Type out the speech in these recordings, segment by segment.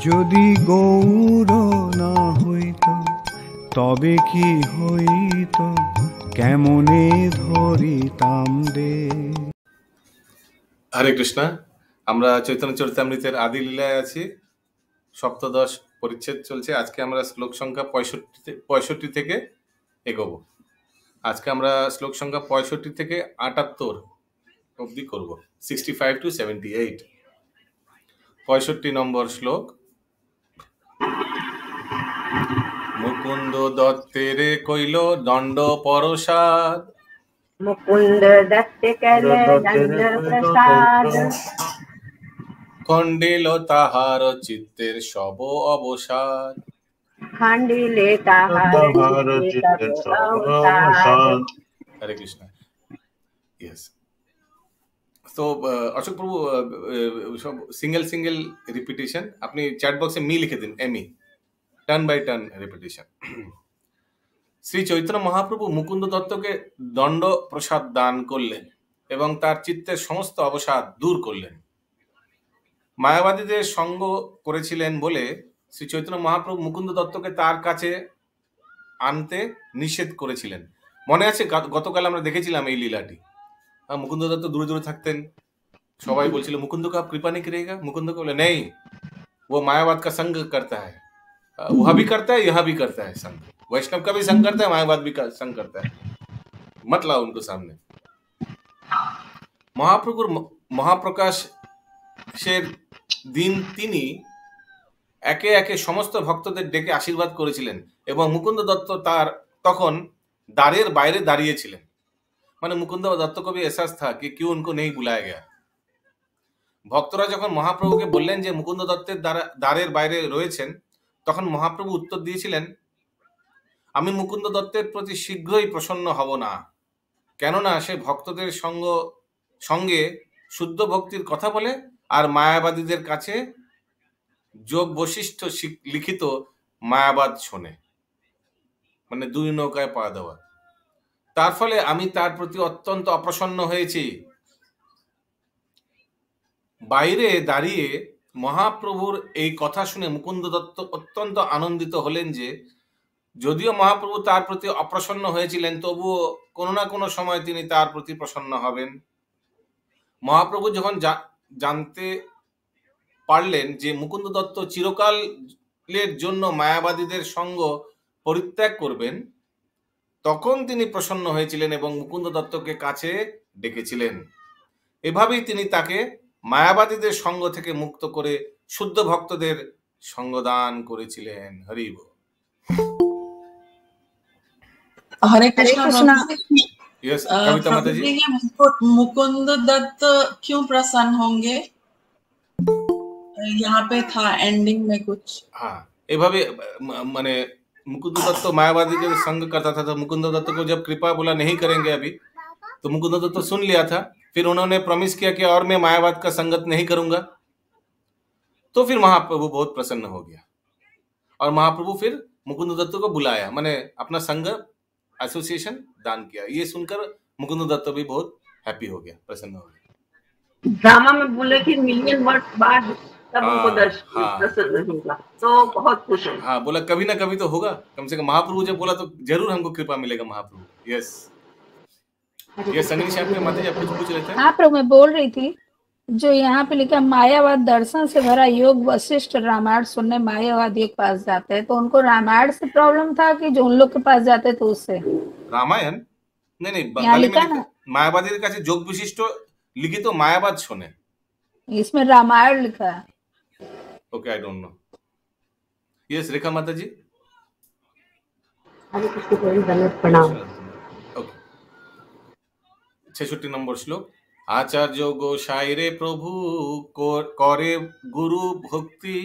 যদি গৌর না হইত তবে কি হইত, কেমনে ধরিতাম দে। হরে কৃষ্ণা। আমরা চৈতন্য চরিতামৃতের আদি লীলায় আছি, সপ্তদশ পরিচ্ছেদ চলছে। আজকে আমরা শ্লোক সংখ্যা 65 থেকে এগোবো। আজকে আমরা শ্লোক সংখ্যা 65 থেকে 78 অবধি করব, 65 to 78। 65 নম্বর শ্লোক। মুকুন্দ দত্তের কইল দণ্ড পরসাদ, মুকুন্দ দত্তে কইলে দণ্ড প্রসাদ, খণ্ডিল তাহার চিত্তের সব অবসাদ, খণ্ডিলে তাহার চিত্তের সব অবসাদ। হরে কৃষ্ণ। ইয়েস। তো অশোক প্রভু সব সিঙ্গেল রিপিটেশন, আপনি চ্যাট বক্সে মি লিখে দিন, এমি, turn by turn repetition. Shri Chaitanya Mahaprabhu Mukunda দত্তকে দণ্ড প্রসাদ দান করলেন এবং তার চিত্তের সমস্ত অবসাদ দূর করলেন। মায়াবাদীদের সঙ্গ করেছিলেন বলে শ্রী চৈতন্য মহাপ্রভু মুকুন্দ দত্তকে তার কাছে আনতে নিষেধ করেছিলেন। মনে আছে গতকাল আমরা দেখেছিলাম এই লীলাটি। মুকুন্দ দত্ত দূরে দূরে থাকতেন, সবাই বলছিল মুকুন্দ কা কৃপা নেই করেগা। মুকুন্দ কে বলে নেই, वो मायावाद का संग करता है, वह भी करता है, यह भी करता है संग, वैष्णव का भी संग करता है, मायावाद भी का संग करता है, मत लाओ उनको सामने। মহাপ্রভুর মহাপ্রকাশের দিন তিনি একে একে সমস্ত ভক্তদের ডেকে আশীর্বাদ করেছিলেন এবং মুকুন্দ দত্ত তার তখন দ্বারের বাইরে দাঁড়িয়েছিলেন। মানে মুকুন্দ দত্ত को भी एहसास था कि क्यों उनको नहीं बुलाया गया। ভক্তরা যখন মহাপ্রভুকে বললেন যে মুকুন্দ দত্তের দ্বারের বাইরে রয়েছেন, তখন মহাপ্রভু উত্তর দিয়েছিলেন, আমি মুকুন্দ দত্তের প্রতি শীঘ্রই প্রসন্ন হব না, কেননা সে ভক্তদের সঙ্গে শুদ্ধ ভক্তির কথা বলে আর মায়াবাদীদের কাছে যোগ বশিষ্ঠ লিখিত মায়াবাদ শোনে, মানে দুই নৌকায় পা দেওয়া। তার ফলে আমি তার প্রতি অত্যন্ত অপ্রসন্ন হয়েছি। বাইরে দাঁড়িয়ে মহাপ্রভুর এই কথা শুনে মুকুন্দ দত্ত অত্যন্ত আনন্দিত হলেন যে যদিও মহাপ্রভু তার প্রতি অপ্রসন্ন হয়েছিলেন, তবুও কোনো না কোনো সময় তিনি তার প্রতি প্রসন্ন হবেন। মহাপ্রভু যখন জানতে পারলেন যে মুকুন্দ দত্ত চিরকালের জন্য মায়াবাদীদের সঙ্গ পরিত্যাগ করবেন, তখন তিনি প্রসন্ন হয়েছিলেন এবং মুকুন্দ দত্তকে কাছে ডেকেছিলেন। এভাবেই তিনি তাকে মায়াবাদীদের সঙ্গ থেকে মুক্ত করে শুদ্ধ ভক্তদের সঙ্গদান করেছিলেন। হরি বল। हरे कृष्णा। यस कविता माता जी, मुकुंद दत्त क्यों प्रसन्न होंगे? यहाँ पे था एंडिंग में कुछ। हाँ, এভাবে মানে मुकुंद दत्त मायावादी के संग करता था, तो मुकुंद दत्त को जब कृपा बोला नहीं करेंगे अभी, तो मुकुंद दत्त सुन लिया था। फिर उन्होंने प्रॉमिस किया कि और मैं मायावाद का संगत नहीं करूंगा। तो फिर महाप्रभु बहुत प्रसन्न हो गया और महाप्रभु फिर मुकुंद दत्त को बुलाया, माने अपना संग एसोसिएशन दान किया। ये सुनकर मुकुंद दत्त भी बहुत हैप्पी हो गया, प्रसन्न हो गया। ड्रामा में बोले कि मिलियन वर्ष बाद तब उनको प्रसन्न होगा, तो बहुत खुश है। हाँ, बोला कभी ना कभी तो होगा, कम से कम महाप्रभु जब बोला तो जरूर हमको कृपा मिलेगा महाप्रभु। यस ये सनी श्याम के माता जी आप कुछ पूछ रहे थे? हाँ प्रभु, मैं बोल रही थी जो यहाँ पे लिखा मायावाद दर्शन से भरा योग वशिष्ठ रामायण सुनने मायावादी के पास जाते हैं, तो उनको रामायण से प्रॉब्लम था कि जो उन लोग के पास जाते थे उससे? रामायण नहीं, बंगाली में मायावादी का जोग विशिष्ट लिखित तो मायावाद सुने, इसमें रामायण लिखा है। Okay, I don't know. Yes Rekha माता जी। हरे कृष्ण प्रणाम। 66 নম্বর শ্লোক। आचार्य गोसाई रे प्रभु करे गुरु भक्ति,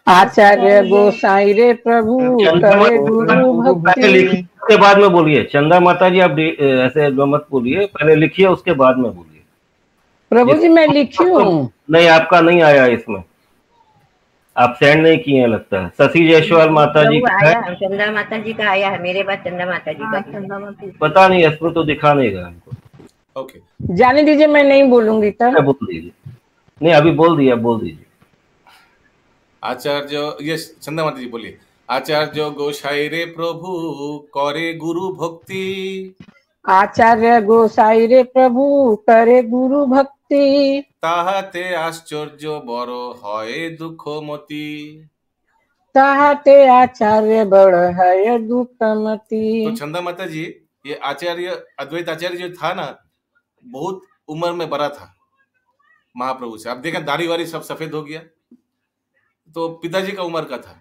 आचार्य गोसाई रे प्रभु करे गुरु भक्ति। उसके बाद में बोलिए चंदा माता जी, आप ऐसे मत बोलिए, पहले लिखिए उसके बाद में बोलिए। प्रभु जी मैं लिखी हूँ। नहीं, आपका नहीं आया इसमें, आप सेंड नहीं किए हैं लगता है। शशि जायसवाल माता जी का आया, चंदा माता जी का आया है, मेरे पास चंदा माता जी का। पता नहीं, इसमें तो दिखा नहीं रहा हमको। ओके, जाने दीजिए, मैं नहीं बोलूंगी तब। बोल दीजिए। नहीं, अभी बोल दिया, बोल दीजिए। आचार्य, ये चंदा माता जी बोलिए। आचार्य गोसाई रे प्रभु करे गुरु भक्ति, आचार्य गोसाई रे प्रभु करे गुरु भक्ति, তাহাতে आश्चर्य बड़ হয় दुखमती। ताहते आचार्य बड़ है दुखमती। तो चंदा माता जी, ये आचार्य अद्वैत आचार्य जो था ना, बहुत उम्र में बड़ा था महाप्रभु से। अब देखा दाढ़ी वारी सब सफेद हो गया, तो पिताजी का उम्र का था।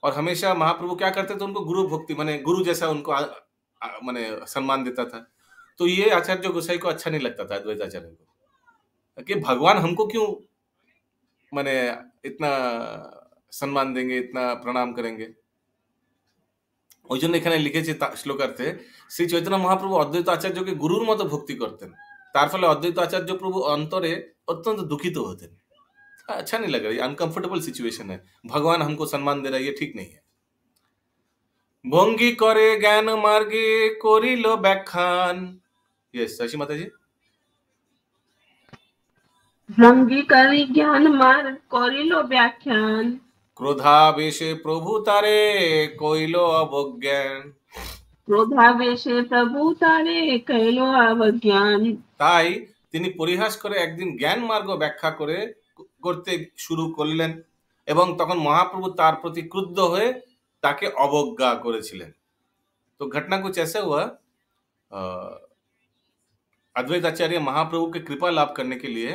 और हमेशा महाप्रभु क्या करते थे, उनको गुरु भक्ति माने गुरु जैसा उनको माने सम्मान देता था। तो ये आचार्य गोसाई को अच्छा नहीं लगता था अद्वैत आचार्य को, कि भगवान हमको क्यों माने इतना सम्मान देंगे, इतना प्रणाम करेंगे। ওই জন্য এখানে লিখেছে শ্লোকার্থে, শ্রী চৈতন্য মহাপ্রভু অদ্বৈত আচার্যকে গুরুর মতো ভক্তি করতেন। তার ফলে অদ্বৈত আচার্য প্রভু অন্তরে অত্যন্ত দুঃখিত হতেন। अच्छा नहीं लग रहा, ये अनकंफर्टेबल सिचुएशन है। भगवान हमको सम्मान दे रहा है, ये ठीक नहीं है। भंगी करे ज्ञान मार्गे करिल व्याख्यान। यस शशि माता जी। भंगी करी ज्ञान मार्ग करिल व्याख्यान, क्रोधावेशे प्रभु तारे कइल अवज्ञान, क्रोधावेशे प्रभु तारे कइल अवज्ञान। তাই তিনি পরিহাস করে একদিন জ্ঞান মার্গ ব্যাখ্যা করতে শুরু করলেন, এবং তখন মহাপ্রভু তার প্রতি ক্রুদ্ধ হয়ে তাকে অবজ্ঞা করেছিলেন। तो घटना कुछ ऐसा हुआ, अद्वैत आचार्य महाप्रभु के कृपा लाभ करने के लिए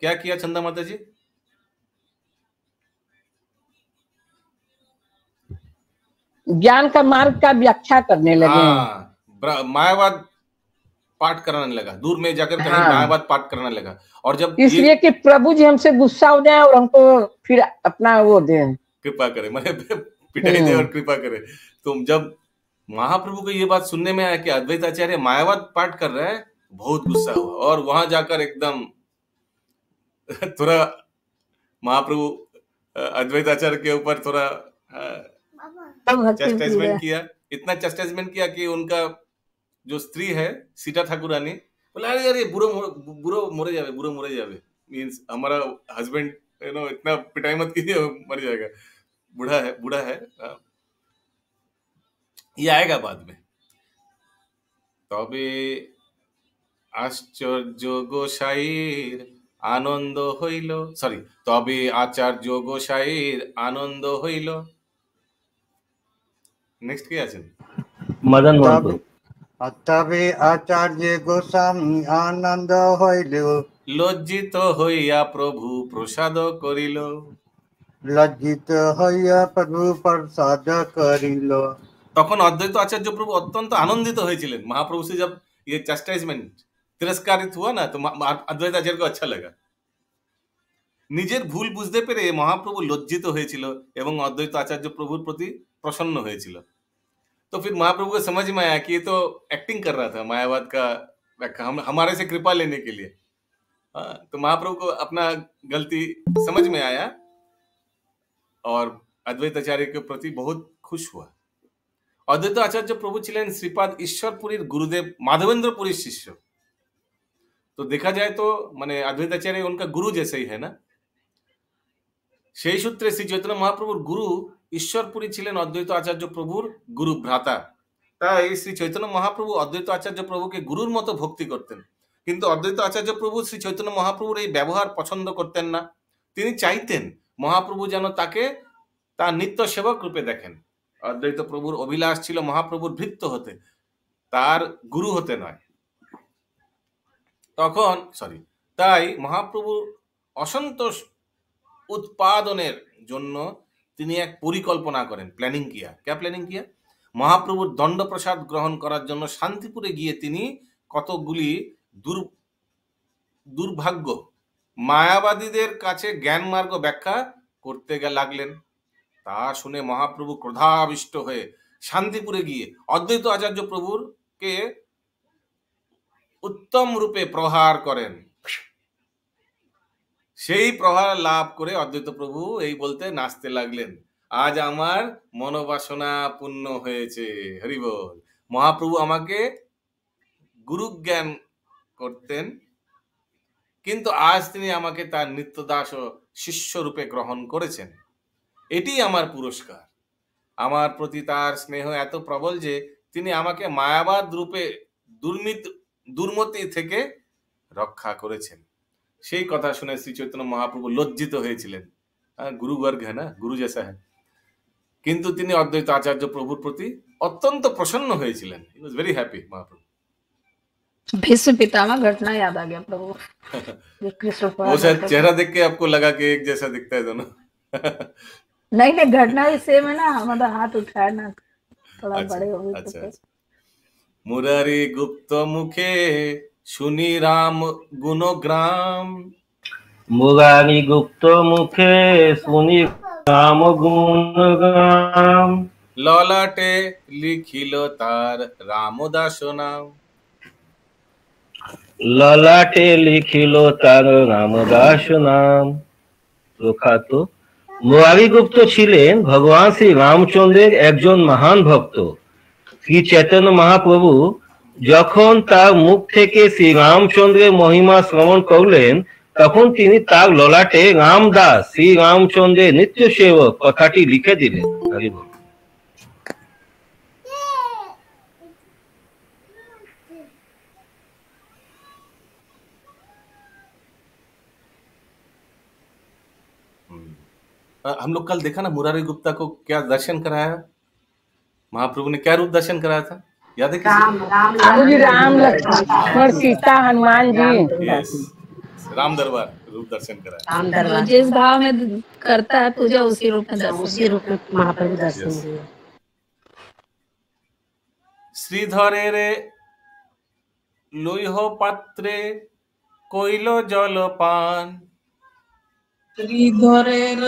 क्या किया चंदा माता जी? ज्ञान का मार्ग का व्याख्या करने लगे। हाँ, मायावाद पाठ कराने लगा, दूर में जाकर कहीं मायावाद पाठ कराने लगा। और जब इसलिए कि प्रभु जी हमसे गुस्सा हो जाए और हमको फिर अपना वो दे, कृपा करे, मैंने पिटाई दे और कृपा करे। तो जब महाप्रभु को ये बात सुनने में आया कि अद्वैत आचार्य मायावाद पाठ कर रहा है, बहुत गुस्सा हुआ और वहां जाकर एकदम थोड़ा महाप्रभु अद्वैत आचार्य के ऊपर थोड़ा चस्टिसमेंट किया। इतना चस्टिसमेंट किया कि उनका जो स्त्री है सीता ठाकुरानी बोला, अरे अरे बुरो मरे जावे, मीन्स हमारा हस्बैंड इतना पिटाई मत कीजिए, मर जाएगा, बूढ़ा है। ये आएगा बाद में। तबे आश्चर्य गोसाईर आनंद हইল, सॉरी, तबे आचार्य गोसाईर आनंद हইল। नेक्स्ट কি আছেন? मदन मोहन। তবে আচার্য গোস্বামী আনন্দ হইল, লজ্জিত হইয়া প্রভু প্রসাদ করিল, লজ্জিত হইয়া প্রভু প্রসাদ করিল। তখন অদ্বৈত আচার্য প্রভু অত্যন্ত আনন্দিত হয়েছিলেন। महाप्रभु से जब ये चस्टिसमेंट तिरस्कारित हुआ ना, तो अद्वैत आचार्य को अच्छा लगा। নিজের ভুল বুঝতে পেরে মহাপ্রভু লজ্জিত হয়েছিল এবং অদ্বৈত আচার্য প্রভুর প্রতি प्रसन्न হয়েছিল। तो फिर महाप्रभु को समझ में आया कि ये तो एक्टिंग कर रहा था मायावाद का व्याख्या, हमारे से कृपा लेने के लिए। तो महाप्रभु को अपना गलती समझ में आया और अद्वैत आचार्य के प्रति बहुत खुश हुआ। अद्वैत आचार्य प्रभु छिलेन श्रीपाद ईश्वरपुरीर गुरुदेव माधवेंद्रपुरीर शिष्य। तो देखा जाए तो माने अद्वैत आचार्य उनका गुरु जैसे ही है ना। সেই সূত্রে শ্রী চৈতন্য মহাপ্রভুর গুরু ঈশ্বরপুরী ছিলেন অদ্বৈত আচার্য প্রভুর গুরু ভ্রাতা। তাই শ্রী চৈতন্য মহাপ্রভু অদ্বৈত আচার্য প্রভুকে গুরুর মতো ভক্তি করতেন। কিন্তু অদ্বৈত আচার্য প্রভু শ্রী চৈতন্য মহাপ্রভুর এই ব্যবহার পছন্দ করতেন না। তিনি চাইতেন মহাপ্রভু যেন তাকে তার নিত্য সেবক রূপে দেখেন। অদ্বৈত প্রভুর অভিলাষ ছিল মহাপ্রভুর ভৃত্য হতে, তার গুরু হতে নয়। তখন তাই মহাপ্রভুর অসন্তোষ उत्पादनेर জন্য তিনি এক পরিকল্পনা করেন, প্ল্যানিং কিয়া। क्या প্ল্যানিং কিয়া? মহাপ্রভুর দণ্ড প্রসাদ গ্রহণ করার জন্য শান্তিপুরে গিয়ে তিনি কতগুলি দুর্ভাগ্য মায়াবাদীদের কাছে জ্ঞান মার্গ ব্যাখ্যা করতে লাগলেন। তা শুনে মহাপ্রভু ক্রোধাবিষ্ট হয়ে শান্তিপুরে গিয়ে অদ্বৈত আচার্য প্রভুর কে উত্তম রূপে প্রহার করেন। সেই প্রহার লাভ করে অদ্বৈত প্রভু এই বলতে নাচতে লাগলেন, আজ আমার মনোবাসনা পূর্ণ হয়েছে, হরি বল। মহাপ্রভু আমাকে গুরু জ্ঞান করতেন, কিন্তু আজ তিনি আমাকে তার নিত্যদাস ও শিষ্য রূপে গ্রহণ করেছেন। এটি আমার পুরস্কার। আমার প্রতি তার স্নেহ এত প্রবল যে তিনি আমাকে মায়াবাদ রূপে দুর্মতি থেকে রক্ষা করেছেন। সেই কথা শুনে শ্রী চৈতন্য মহাপ্রভু লজ্জিত হয়েছিলেন। গুরু বর্গ হ্যাঁ না, গুরু জেসা হ্যাঁ। কিন্তু তিনি অদ্বৈত আচার্য প্রভুর প্রতি অত্যন্ত প্রসন্ন হয়েছিলেন। হি ওয়াজ ভেরি হ্যাপি महाप्रभु। भीष्म पितामह घटना याद आ गया प्रभु। वो शायद चेहरा देख के आपको लगा कि एक जैसा दिखता है दोनों। नहीं नहीं, घटना भी सेम है ना, हमारा हाथ उठाया ना, थोड़ा बड़े हो गए। अच्छा। मुरारी गुप्त मुखे শুনি রাম গুণগ্রাম। মুরারি গুপ্ত মুখে শুনি রাম গুণগ্রাম। ললাটে লিখিল তার রামদাস নাম। ললাটে লিখিল তার রামদাস নাম। প্রখ্যাত মুরারি গুপ্ত ছিলেন ভগবান শ্রী রামচন্দ্রের একজন মহান ভক্ত। শ্রী চৈতন্য মহাপ্রভু যখন তার মুখ থেকে শ্রী রামচন্দ্রের মহিমা শ্রবণ করলেন, তখন তিনি তার ললাটে রামদাস শ্রী রামচন্দ্রের নিত্য সেবক কথাটি লিখে দিলেন। हम लोग कल देखा ना मुरारी गुप्ता को क्या दर्शन कराया महाप्रभु ने, क्या रूप दर्शन कराया था याद है? राम लक्ष्मण सीता हनुमान जी। यस, राम दरबार रूप दर्शन कराया। जो जिस भाव में करता है पूजा उसी रूप में महाप्रभु दर्शन दिए। श्रीधरे रे লইহ পাত্রে কইল জলপান। श्रीधरेर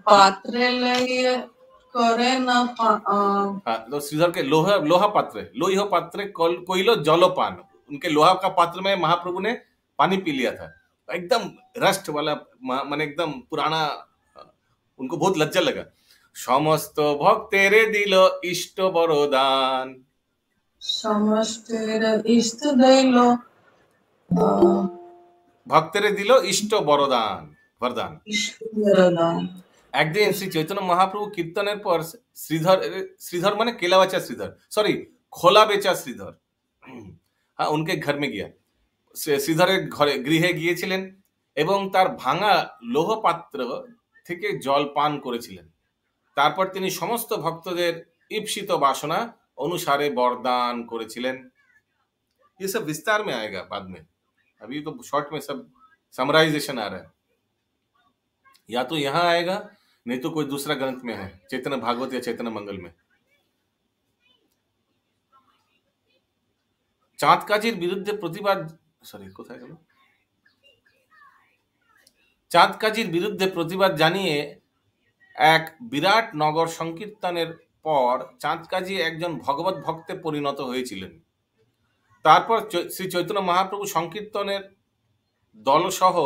पात्रे लइए करे न तो श्रीधर के लोहा पात्रे कोइलो जलपान। उनके लोहा का पात्र में महाप्रभु ने पानी पी लिया था, एकदम रस्ट वाला, माने एकदम पुराना। उनको बहुत लज्जा लगा। समस्त भक्तेरे दिल इष्ट बरदान। समस्तेर इष्ट दिलो भक्तेरे दिल इष्ट बरदान वरदान। একদিন শ্রী চৈতন্য মহাপ্রভু কীর্তনের পর श्रीधर माने केला बेचा श्रीधर, सॉरी खोला बेचा श्रीधर, हाँ उनके घर में गया। শ্রীধরের ঘরে গৃহে গিয়েছিলেন এবং তার ভাঙা লোহ পাত্র থেকে জল পান করেছিলেন। তারপর তিনি সমস্ত ভক্তদের ঈপ্সিত বাসনা অনুসারে বরদান করেছিলেন। ये सब विस्तार में आएगा बाद में, अभी तो शॉर्ट में सब समराइजेशन आ रहा है। या तो यहाँ आएगा नहीं तो कोई दूसरा ग्रंथ में है, चैतन्य भागवत या चैतन्य मंगल में। চাঁদকাজির বিরুদ্ধে প্রতিবাদ কোথায় গেল? চাঁদকাজির বিরুদ্ধে প্রতিবাদ জানিয়ে এক বিরাট নগর সংকীর্তনের পর চাঁদকাজি একজন ভগবত ভক্তে পরিণত হয়েছিলেন। তারপর শ্রী চৈতন্য মহাপ্রভু সংকীর্তনের দলসহ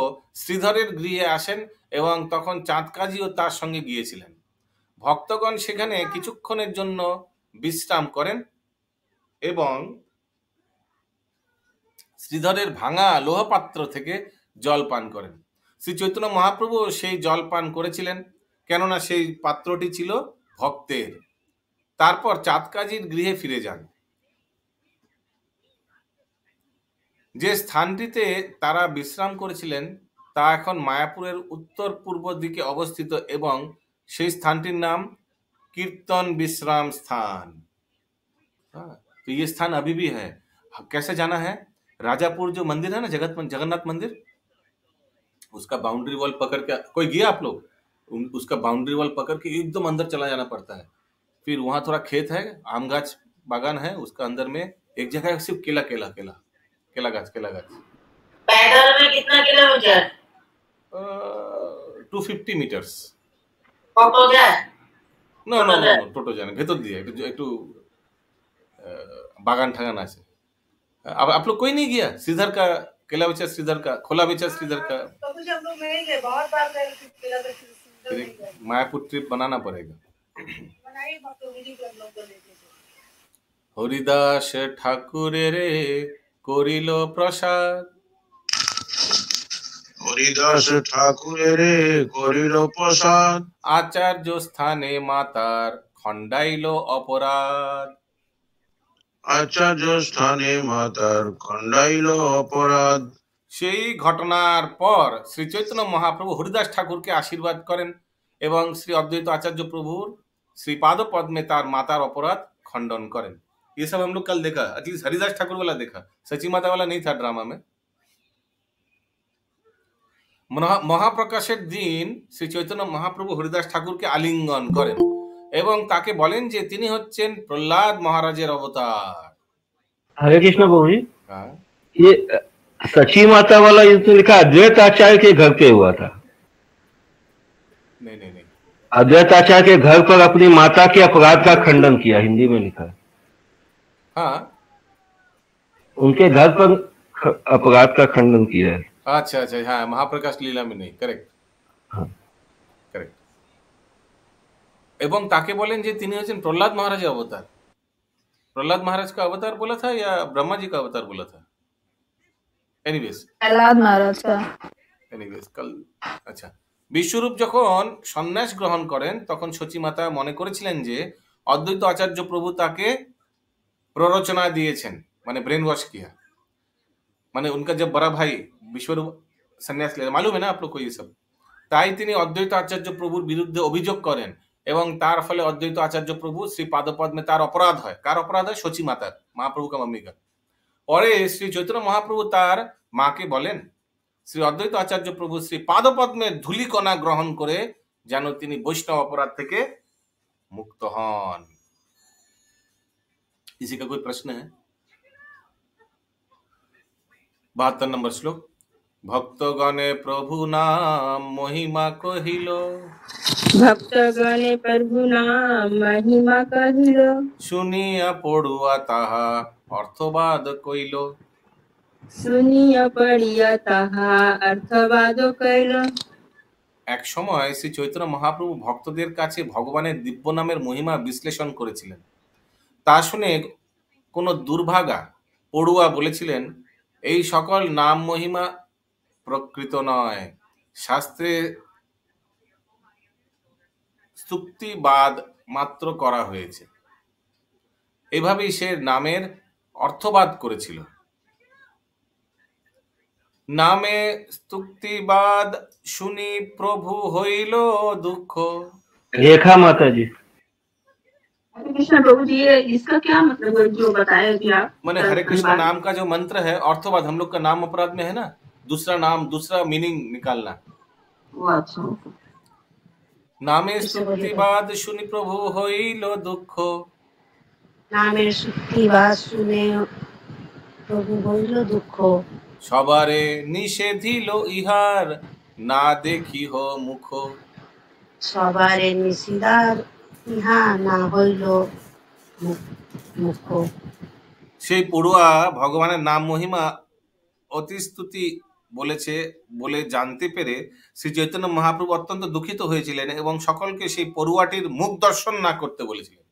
শ্রীধরের গৃহে আসেন এবং তখন চাঁদকাজিও তার সঙ্গে গিয়েছিলেন। ভক্তগণ সেখানে কিছুক্ষণের জন্য বিশ্রাম করেন এবং শ্রীধরের ভাঙা লোহপাত্র থেকে জল পান করেন। শ্রী চৈতন্য মহাপ্রভু সেই জল পান করেছিলেন, কেননা সেই পাত্রটি ছিল ভক্তের। তারপর চাঁদকাজির গৃহে ফিরে যান। যে স্থানটিতে তারা বিশ্রাম করেছিলেন তা এখন মায়াপুরের উত্তর পূর্ব দিকে অবস্থিত এবং সেই স্থানটির নাম कीर्तन विश्राम स्थान। तो ये स्थान अभी भी है। कैसे जाना है? राजापुर जो मंदिर है ना, जगन्नाथ मंदिर, उसका बाउंड्री वॉल पकड़ के, कोई गया आप लोग? उसका बाउंड्री वॉल पकड़ के एकदम अंदर चला जाना पड़ता है। फिर वहां थोड़ा खेत है, आम गाछ बागान है, उसका अंदर में एक जगह सिर्फ केला गाछ। पैदल में कितना किलोमीटर? 250 মিটার্স। ऑटो যায়? নো টোটো যায় না, ভেতর দিয়ে একটু बागान ठागान আছে। अब आप लोग कोई नहीं गया? श्रीधर का केला बेचा, श्रीधर का खोला बेचा, श्रीधर का। तो कुछ हम लोग नहीं गए, बहुत बार गए, केला बेचा, मायापुर ट्रिप बनाना पड़ेगा। बनाइए तो वीडियो कर लोग लेके। হরিদাস ঠাকুরের করিল প্রসাদ। হরিদাস ঠাকুরের করিল প্রসাদ। আচার্য স্থানে মাতার খণ্ডাইল অপরাধ। আচার্য স্থানে মাতার খণ্ডাইল অপরাধ। সেই ঘটনার পর শ্রী চৈতন্য মহাপ্রভু হরিদাস ঠাকুরকে আশীর্বাদ করেন এবং শ্রী অদ্বৈত आचार्य प्रभुर श्री पाद पद में तार मातार अपराध खंडन करें। ये सब हम लोग कल देखा, एटलीस्ट हरिदास ठाकुर वाला देखा, सची माता वाला नहीं था ड्रामा में। মহাপ্রকাশের দিন শ্রী চৈতন্য মহাপ্রভু হরিদাস ঠাকুরকে আলিঙ্গন করেন এবং তাকে বলেন যে তিনি হচ্ছেন প্রহ্লাদ মহারাজের অবতার। हरे कृष्ण प्रभु जी, हाँ, ये सची माता वाला ये तो लिखा अद्वैत आचार्य के घर पे हुआ था। नहीं नहीं नहीं, अद्वैत आचार्य के घर पर अपनी माता के अपराध का खंडन किया, हिंदी में लिखा है। हाँ उनके घर पर अपराध का खंडन किया है। अच्छा अच्छा, हाँ महाप्रकाश लीला में नहीं, करेक्ट हाँ। करेक्ट। এবং তাকে বলেন যে তিনি হচ্ছেন প্রহ্লাদ মহারাজের অবতার। प्रहलाद महाराज का अवतार बोला था या ब्रह्मा जी का अवतार बोला था? एनीवेज प्रहलाद महाराज का। एनीवेज कल अच्छा, বিশ্বরূপ যখন সন্ন্যাস গ্রহণ করেন তখন সচী মাতা মনে করেছিলেন যে অদ্বৈত আচার্য প্রভু তাকে প্ররোচনা দিয়েছেন, মানে ब्रेन वॉश किया, মানে उनका जब बड़ा भाई विश्वरूप सन्यास ले, मालूम है ना आप लोग को ये सब। তাই তিনি অদ্বৈত আচার্য প্রভুর বিরুদ্ধে অভিযোগ করেন এবং তার ফলে অদ্বৈত আচার্য প্রভু শ্রী পাদপদ में তার অপরাধ হয়। কার অপরাধ হয়? সচী মাতার, মহাপ্রভু का मम्मी का। পরে শ্রী চৈতন্য মহাপ্রভু তার মাকে বলেন শ্রী অদ্বৈত আচার্য প্রভু শ্রী পাদপদ में ধূলিকণা গ্রহণ করে যেন তিনি বৈষ্ণব অপরাধ থেকে মুক্ত হন। किसी का कोई प्रश्न है? 72 नंबर श्लोक। भक्तगणे प्रभु नाम महिमा कहिल, भक्तगणे प्रभु नाम महिमा कहिल, শুনিয়া পড়ুয়া তাহা অর্থবাদ কইল। শুনিয়া পড়িয়া তাহা অর্থবাদ কইল। এক সময় শ্রী চৈতন্য মহাপ্রভু ভক্তদের কাছে ভগবানের দিব্য নামের মহিমা বিশ্লেষণ করেছিলেন। তা শুনে কোন দুর্ভাগা পড়ুয়া বলেছিলেন, এই সকল নাম মহিমা প্রকৃত নয়, শাস্ত্রে স্তুতিবাদ মাত্র করা হয়েছে। এভাবেই সে নামের অর্থবাদ করেছিল। নামে স্তুতিবাদ শুনি প্রভু হইল দুঃখ। रेखा माता जी, हरे कृष्ण प्रभु जी, ये इसका क्या मतलब है जो बताया कि आप मैंने हरे कृष्ण नाम का जो मंत्र है अर्थवाद, हम लोग का नाम अपराध में है ना, दूसरा नाम दूसरा मीनिंग निकालना। वो अच्छा नामे स्तुतिबाद শুনি প্রভু হইল দুঃখ, নামের স্তুতিবাদ শুনে প্রভু হইল দুঃখ। সবারে নিষেধিল ইহার না দেখিহ মুখ। সবারে নিষিদার ইহা না হইল মুখ। সেই পড়ুয়া ভগবানের নাম মহিমা অতিস্তুতি বলেছে বলে জানতে পেরে শ্রী চৈতন্য মহাপ্রভু অত্যন্ত দুঃখিত হয়েছিলেন এবং সকলকে সেই পড়ুয়াটির মুখ দর্শন না করতে বলেছিলেন।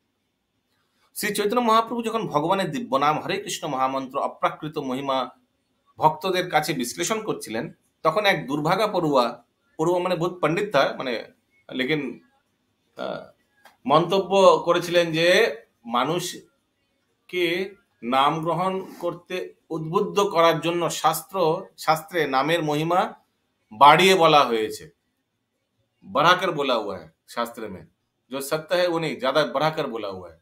শ্রী চৈতন্য মহাপ্রভু যখন ভগবানের দিব্য নাম হরে কৃষ্ণ মহামন্ত্র অপ্রাকৃত মহিমা ভক্তদের কাছে বিশ্লেষণ করছিলেন, তখন এক দুর্ভাগা পড়ুয়া মানে বহুত পণ্ডিত থা, মানে লেকিন মন্তব্য করেছিলেন যে মানুষকে নাম গ্রহণ করতে উদ্বুদ্ধ করার জন্য শাস্ত্রে নামের মহিমা বাড়িয়ে বলা হয়েছে, बढ़ाकर बोला हुआ है शास्त्र में, जो सत्य है वो नहीं, ज्यादा बढ़ाकर बोला हुआ है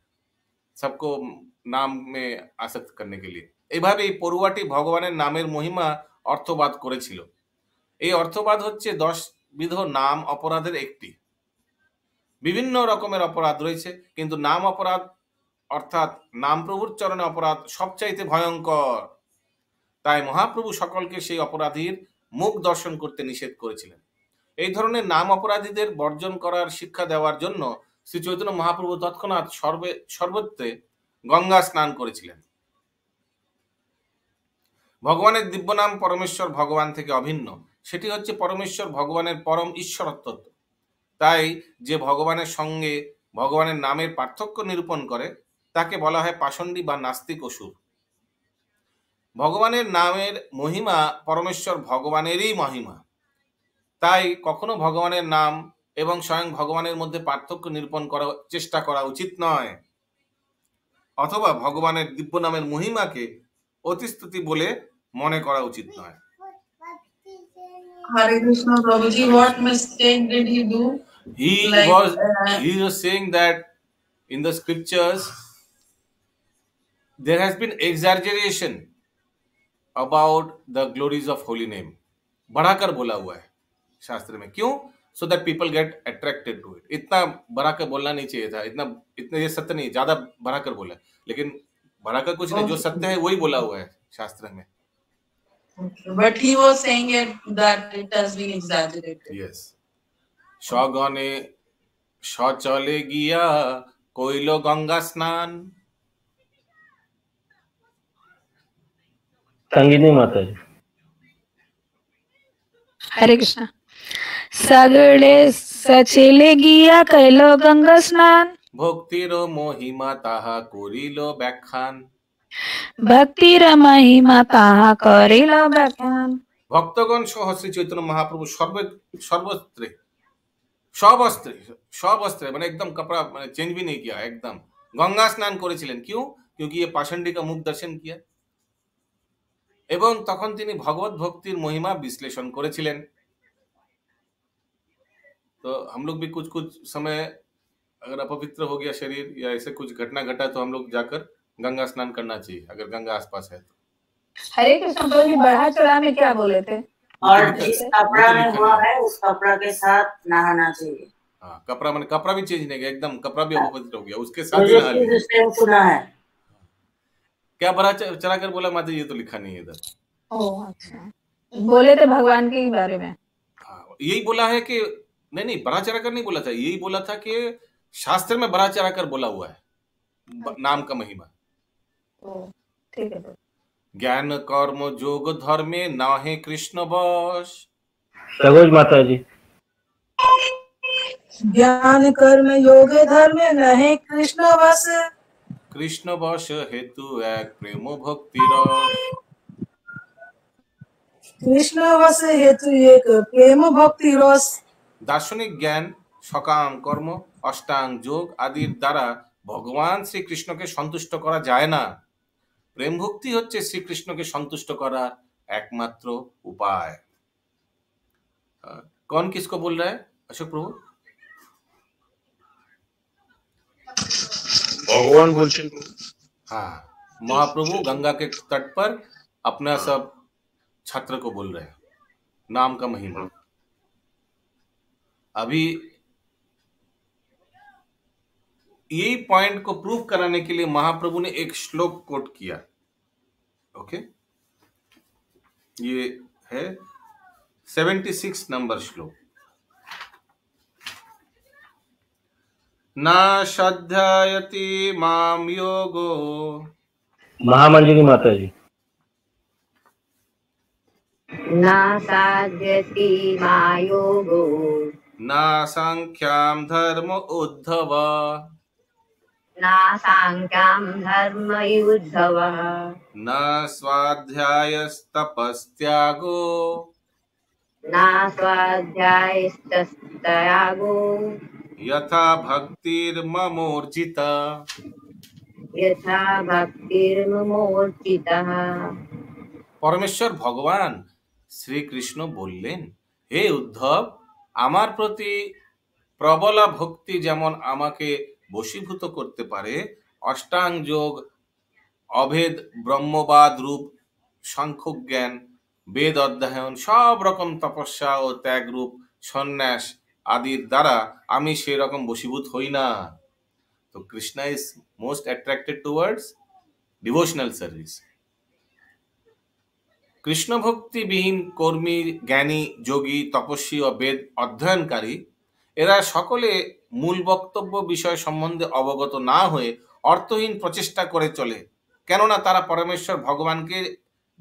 सबको नाम में आसक्त करने के लिए। এইভাবে এই পড়ুয়াটি ভগবানের নামের মহিমা অর্থবাদ করেছিল। এই অর্থবাদ হচ্ছে 10 বিধ নাম অপরাধের একটি। বিভিন্ন রকমের অপরাধ রয়েছে, কিন্তু নাম অপরাধ অর্থাৎ নাম প্রভুর চরণে অপরাধ সবচাইতে ভয়ঙ্কর। তাই মহাপ্রভু সকলকে সেই অপরাধীর মুখ দর্শন করতে নিষেধ করেছিলেন। এই ধরনের নাম অপরাধীদের বর্জন করার শিক্ষা দেওয়ার জন্য শ্রী চৈতন্য মহাপ্রভু তৎক্ষণাৎ সর্বত্রে গঙ্গা স্নান করেছিলেন। ভগবানের দিব্য নাম পরমেশ্বর ভগবান থেকে অভিন্ন, সেটি হচ্ছে পরমেশ্বর ভগবানের পরম ঈশ্বরত্ব। তাই যে ভগবানের সঙ্গে ভগবানের নামের পার্থক্য নিরূপণ করে তাকে বলা হয় পাষণ্ডী বা নাস্তিক অসুর। ভগবানের নামের মহিমা পরমেশ্বর ভগবানেরই মহিমা। তাই কখনো ভগবানের নাম এবং স্বয়ং ভগবানের মধ্যে পার্থক্য নিরূপণ করার চেষ্টা করা উচিত নয়, অথবা ভগবানের দিব্য নামের মহিমাকে অতিস্তুতি বলে মনে করা উচিত নয়। Hare Krishna, Prabhuji, what mistake did he do? He was saying that in the scriptures there has been exaggeration about the glories of holy name. बढ़ाकर बोला हुआ है शास्त्र में, क्यों? So that people get attracted to it. इतना बढ़ाकर बोलना नहीं चाहिए था, इतने ये सत्य नहीं, ज्यादा बढ़ाकर बोला, लेकिन बढ़ाकर कुछ नहीं, जो सत्य है वही बोला हुआ है शास्त्र में। But he was saying that it has been exaggerated. Yes. शौगने शौचले गिया कोइलो गंगा स्नान। संगीनी माता जी। हरे कृष्णा। सगळे सचेले गिया कैलो गंगा स्नान, भक्तिरो महिमा ताहा करिलो व्याख्यान। भक्तिर महिमा ताहा करिलो व्याख्यान। भक्तगण सह श्री चैतन्य महाप्रभु सर्वस्त्रे सब अस्त्रे মানে एकदम कपड़ा মানে चेंज भी नहीं किया, एकदम गंगा स्नान করেছিলেন। क्यों? क्योंकि ये पाषंडी का मुख दर्शन किया এবং তখন তিনি ভগবত ভক্তির মহিমা বিশ্লেষণ করেছিলেন। तो हम लोग भी कुछ समय अगर अपवित्र हो गया शरीर या ऐसे कुछ घटना घटा तो हम लोग जाकर गंगा स्नान करना चाहिए, अगर गंगा आसपास है तो। हरे कृष्ण प्रभु जी बढ़ा चढ़ा में क्या बोले थे? और जिस कपड़ा में हुआ है उस कपड़ा के साथ नहाना चाहिए। हाँ, कपड़ा मैंने कपड़ा भी चेंज नहीं किया, एकदम कपड़ा भी अपवित्र हो गया, उसके साथ ही नहा लिया। सुना है क्या बढ़ा चढ़ा कर बोला माता जी? ये तो लिखा नहीं है इधर। ओह अच्छा, बोले थे भगवान के बारे में। हाँ, यही बोला है कि नहीं बढ़ा चढ़ा कर नहीं बोला था, यही बोला था कि शास्त्र में बढ़ा चढ़ा कर बोला हुआ है नाम का महिमा। ठीक है। ज्ञान कर्म जोग धर्मे नाहे कृष्ण वश। सरोज माता जी। ज्ञान कर्म योग धर्म नहे कृष्ण वश। कृष्ण वश हेतु एक प्रेम भक्ति रस। कृष्ण वश हेतु एक प्रेम भक्ति रस। दार्शनिक ज्ञान सकाम कर्म अष्टांग যোগ আদির দ্বারা ভগবান শ্রীকৃষ্ণকে সন্তুষ্ট করা যায় না। প্রেম ভক্তি হচ্ছে শ্রীকৃষ্ণকে সন্তুষ্ট করার একমাত্র উপায়। कौन किसको बोल रहा है? अशोक प्रभु। भगवान बोलছেন। हाँ, महाप्रभु गंगा के तट पर अपना सब छात्र को बोल रहे हैं नाम का महिमा। अभी यही पॉइंट को प्रूव कराने के लिए महाप्रभु ने एक श्लोक कोट किया। ओके, ये है 76 नंबर श्लोक। ना श्रद्धायति माम योगो। महामंजरी माता जी। ना साध्यति मायोगो। ना सांख्याम धर्म उद्धव। ना सांख्याम धर्म युद्धव। न स्वाध्यायस्तपस्त्यागो। ना स्वाध्यायस्तपस्त्यागो। यथा भक्तिर्ममोर्जिता। यथा भक्तिर्ममोर्जिता। परमेश्वर भगवान श्री कृष्ण बोललेन, हे उद्धव, আমার প্রতি প্রবলা ভক্তি যেমন আমাকে বশীভূত করতে পারে, অষ্টাঙ্গ যোগ, অভেদ ব্রহ্মবাদ রূপ সাংখ্য জ্ঞান, বেদ অধ্যয়ন, সব রকম তপস্যা ও ত্যাগ রূপ সন্ন্যাস আদির দ্বারা আমি সেই রকম বশীভূত হই না। তো Krishna is most attracted towards devotional service. Krishna ভক্তিবিহীন কর্মী, জ্ঞানী, যোগী, তপস্বী ও বেদ অধ্যয়নকারী এরা সকলে মূল বক্তব্য বিষয় সম্বন্ধে অবগত না হয়ে অর্থহীন প্রচেষ্টা করে চলে, কেননা তারা পরমেশ্বর ভগবানকে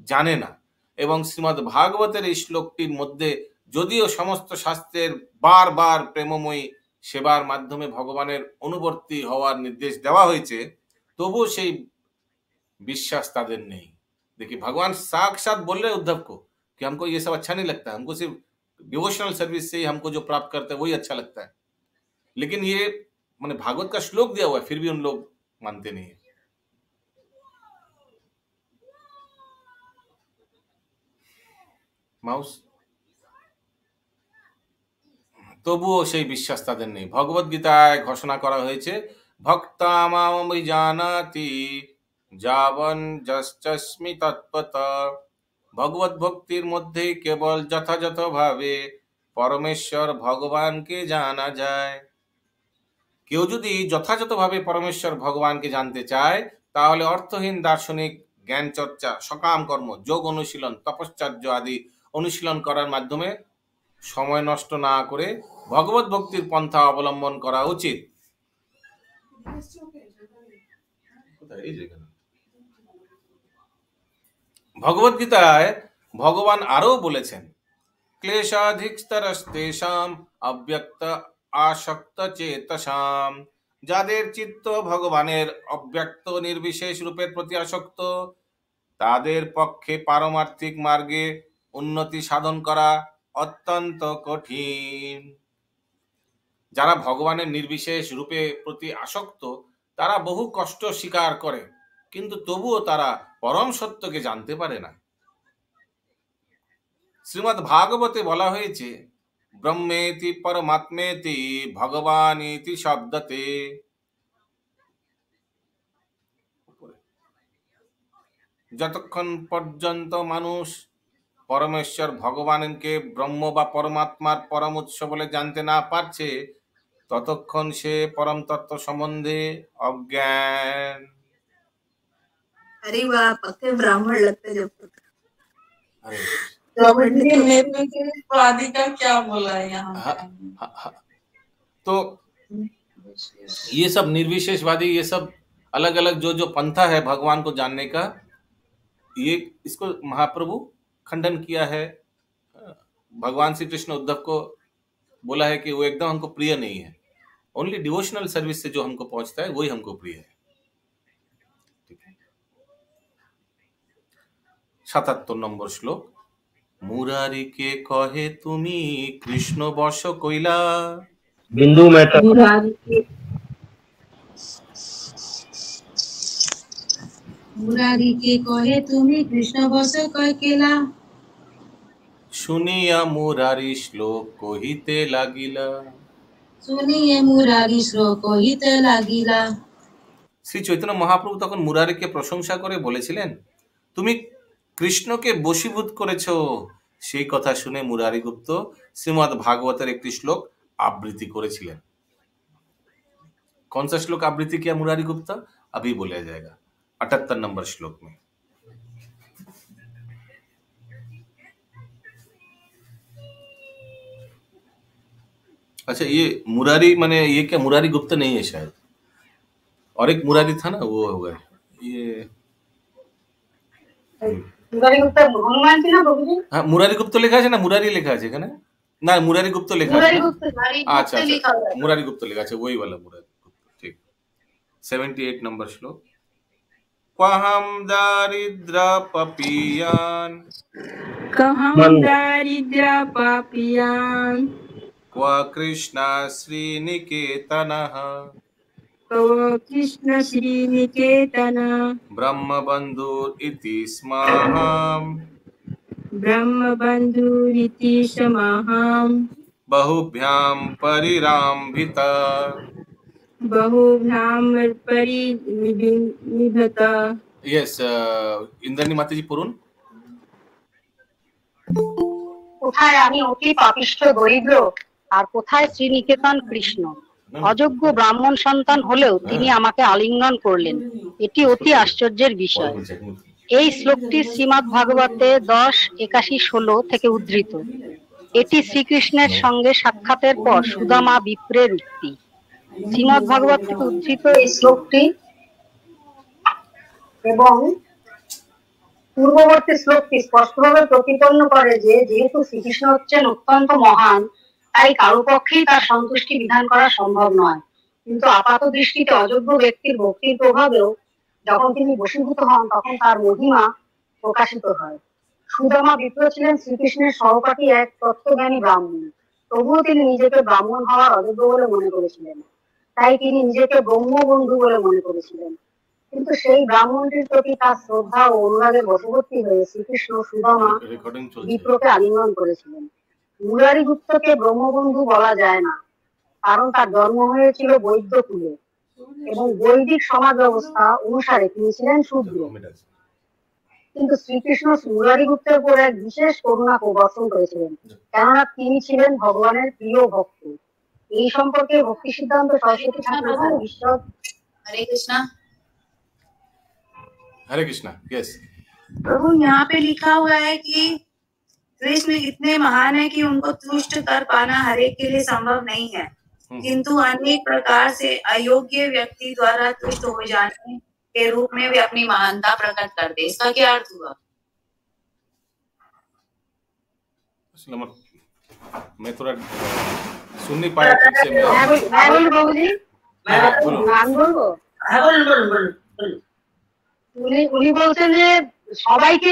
জানে না। এবং শ্রীমদ্ ভাগবতের এই শ্লোকটির মধ্যে যদিও সমস্ত শাস্ত্রের বারবার প্রেমময়ী সেবার মাধ্যমে ভগবানের অনুবর্তী হওয়ার নির্দেশ দেওয়া হয়েছে, তবুও সেই বিশ্বাস তাদের নেই। देखिए, भगवान साक्षात बोल रहे उद्धव को कि हमको ये सब अच्छा नहीं लगता, हमको सिर्फ डिवोशनल सर्विस से हमको जो प्राप्त करते हैं वही अच्छा लगता है। लेकिन ये मैंने भागवत का श्लोक दिया हुआ है, फिर भी उन लोग मानते नहीं है। মাউস তবুও সেই বিশ্বাস তাদের নেই। ভগবত গীতায় ঘোষণা করা হয়েছে ভক্তামামি জানাতি যাবন যশ্চস্মি তৎপত। ভগবত ভক্তির মধ্যে কেবল যথাযথভাবে পরমেশ্বর ভগবানকে জানা যায়। কেউ যদি যথাযথভাবে পরমেশ্বর ভগবানকে জানতে চায় তাহলে অর্থহীন দার্শনিক জ্ঞান চর্চা, সকাম কর্ম, যোগ অনুশীলন, তপশ্চর্য আদি অনুশীলন করার মাধ্যমে সময় নষ্ট না করে ভগবত ভক্তির পন্থা অবলম্বন করা উচিত। ভগবত গীতায় ভগবান আরও বলেছেন ক্লেশাধিকস্তরস্তেষাম অব্যক্ত আসক্ত চেতসাম। যাদের চিত্ত ভগবানের অব্যক্ত নির্বিশেষ রূপের প্রতি আসক্ত তাদের পক্ষে পারমার্থিক মার্গে উন্নতি সাধন করা অত্যন্ত কঠিন। যারা ভগবানের নির্বিশেষ রূপে প্রতি আসক্ত তারা বহু কষ্ট স্বীকার করে, কিন্তু তবুও তারা পরম সত্যকে জানতে পারে না। শ্রীমদ্ ভাগবতে বলা হয়েছে ব্রহ্মেতি পরমাত্মেতি ভগবানিতি শব্দতে। যতক্ষণ পর্যন্ত মানুষ পরমেশ্বর ভগবানকে ব্রহ্ম বা পরমাত্মার পরম উৎস বলে জানতে না পারছে ততক্ষণ সে পরম তত্ত্ব সম্বন্ধে অজ্ঞান। अरे वाह, पक्के ब्राह्मण लगते जब तक। निर्विशेषवादी का क्या बोला है यहाँ? तो ये सब निर्विशेषवादी, ये सब अलग अलग जो पंथा है भगवान को जानने का, ये इसको महाप्रभु खंडन किया है। भगवान श्री कृष्ण उद्धव को बोला है कि वो एकदम हमको प्रिय नहीं है, ओनली डिवोशनल सर्विस से जो हमको पहुंचता है वही हमको प्रिय है। 77 নম্বর শ্লোক। মুরারিকে কহে তুমি কৃষ্ণ বশ কইলা। बिंदु मेहता मुरारी के कहे तुम्हें कृष्ण बस कइला। শুনিয়া মুরারি শ্লোক কহিতে লাগিলা। सुनिए मुरारी श्लोक कहिते লাগিলা। শ্রী চৈতন্য মহাপ্রভু তখন মুরারিকে প্রশংসা করে বলেছিলেন তুমি কৃষ্ণকে বশীভূত করেছো। সেই কথা শুনে মুরারি গুপ্ত শ্রীমদ্ भागवतर একটি শ্লোক আবৃত্তি করেছিলেন। कौन सा श्लोक आवृत्ति किया मुरारी गुप्ता अभी बोला जाएगा 78 नंबर श्लोक में। अच्छा, ये मुरारी माने ये क्या मुरारी गुप्ता नहीं है शायद, और एक मुरारी था ना वो होगा ये। মুরারি গুপ্তা হনুমান ছিল প্রভুজি। হ্যাঁ মুরারি গুপ্ত লেখা আছে না, মুরারি লেখা আছে এখানে না, মুরারি গুপ্ত লেখা আছে। अच्छा अच्छा मुरारी गुप्त লেখা আছে, वही वाला मुरारी गुप्त, ठीक। 78 नंबर श्लोक। क्वहम दारिद्र पपियान क्व कृष्ण श्रीनिकेतनः कृष्ण श्रीनिकेतन ब्रह्मबन्धुर इति स्माहम् ब्रह्मबन्धुरिति समाहम् बहुभ्यां परिराम्भिता बहुभ्यां परिनिभता। यस इंद्राणी माताजी পড়ুন। কোথায় আমি অতি পাপিষ্ঠ দরিদ্র আর কোথায় শ্রীনিকেতন কৃষ্ণ। অযোগ্য ব্রাহ্মণ সন্তান হলেও তিনি আমাকে আলিঙ্গন করলেন, এটি অতি আশ্চর্যের বিষয়। এই শ্লোকটি শ্রীমদ্ ভাগবতে 10, 81, 16 থেকে উদ্ধৃত। এটি শ্রীকৃষ্ণের সঙ্গে সাক্ষাতের পর সুদামা বিপ্রের উক্তি। শ্রীমদ্ ভাগবত থেকে উদ্ধৃত এই শ্লোকটি এবং পূর্ববর্তী শ্লোকটি স্পষ্টভাবে প্রতিপন্ন করে যে যেহেতু শ্রীকৃষ্ণ হচ্ছেন অত্যন্ত মহান, তাই কারো পক্ষেই তার সন্তুষ্টি বিধান করা সম্ভব নয়। কিন্তু আপাত দৃষ্টিতে অযোগ্য ব্যক্তির ভক্তির প্রভাবেও যখন তিনি বশীভূত হন তখন তার মহিমা প্রকাশিত হয়। সুদামা বিপ্র ছিলেন শ্রীকৃষ্ণের সহপাঠী এক তত্ত্বজ্ঞানী ব্রাহ্মণ। তবুও তিনি নিজেকে ব্রাহ্মণ হওয়ার অযোগ্য বলে মনে করেছিলেন, তাই তিনি নিজেকে ব্রহ্মবন্ধু বলে মনে করেছিলেন। কিন্তু সেই ব্রাহ্মণটির প্রতি তার শ্রদ্ধা ও অনুরাগের বশবর্তী হয়ে শ্রীকৃষ্ণ সুদামা বিপ্রকে আলিঙ্গন করেছিলেন। মুরারি গুপ্তকে ব্রহ্মবন্ধু বলা যায় না, কারণ তার জন্ম হয়েছিল বৈদ্য কুলে এবং বৈদিক সমাজ ব্যবস্থা অনুসারে তিনি ছিলেন শূদ্র। কিন্তু শ্রীকৃষ্ণ মুরারি গুপ্তের উপর এক বিশেষ করুণা প্রদর্শন করেছিলেন, কেননা তিনি ছিলেন ভগবানের প্রিয় ভক্ত। এই সম্পর্কে ভক্তি সিদ্ধান্ত সরস্বতী ঠাকুর তার বিশদ हरे कृष्णा। हरे कृष्णा। यस प्रभु, यहाँ पे लिखा हुआ है कि कृष्ण इतने महान है कि उनको तुष्ट कर पाना हर एक के लिए संभव नहीं है, किंतु अनेक प्रकार से अयोग्य व्यक्ति द्वारा तुष्ट हो जाने के रूप में वे अपनी महानता प्रकट कर दे। इसका क्या अर्थ हुआ? मैं थोड़ा सुन नहीं पाया ठीक से। উনি বলছেন যে সবাইকে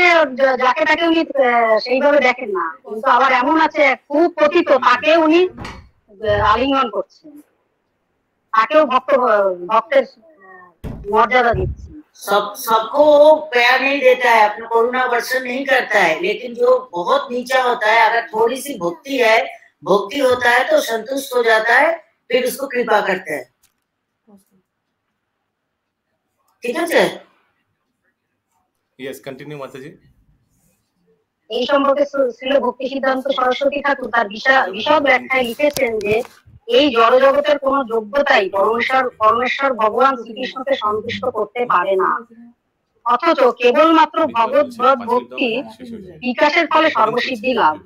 যাকে তাকে উনি সেইভাবে দেখেন না, কিন্তু আবার এমন আছে খুব পতিত তাকে উনি আলিঙ্গন করছেন, তাকেও ভক্তের মর্যাদা दिচ্ছেন। सबको प्यार नहीं देता है, अपना करुणा वर्षन नहीं करता है, लेकिन जो बहुत नीचा होता है, अगर थोड़ी सी भक्ति होता है तो संतुष्ट हो जाता है, फिर उसको कृपा करता है। ठीक है? यस, कंटिन्यू माता जी। এই সম্পর্কে শ্রীল ভক্তি সিদ্ধান্ত সরস্বতী ঠাকুর তার বিশদ ব্যাখ্যায় লিখেছেন যে এই জড়জগতের কোন যোগ্যতাই পরমেশ্বর ভগবান শ্রীকৃষ্ণকে সন্তুষ্ট করতে পারে না, অথচ কেবলমাত্র ভগবৎ ভক্তি বিকাশের ফলে সর্বসিদ্ধি লাভ।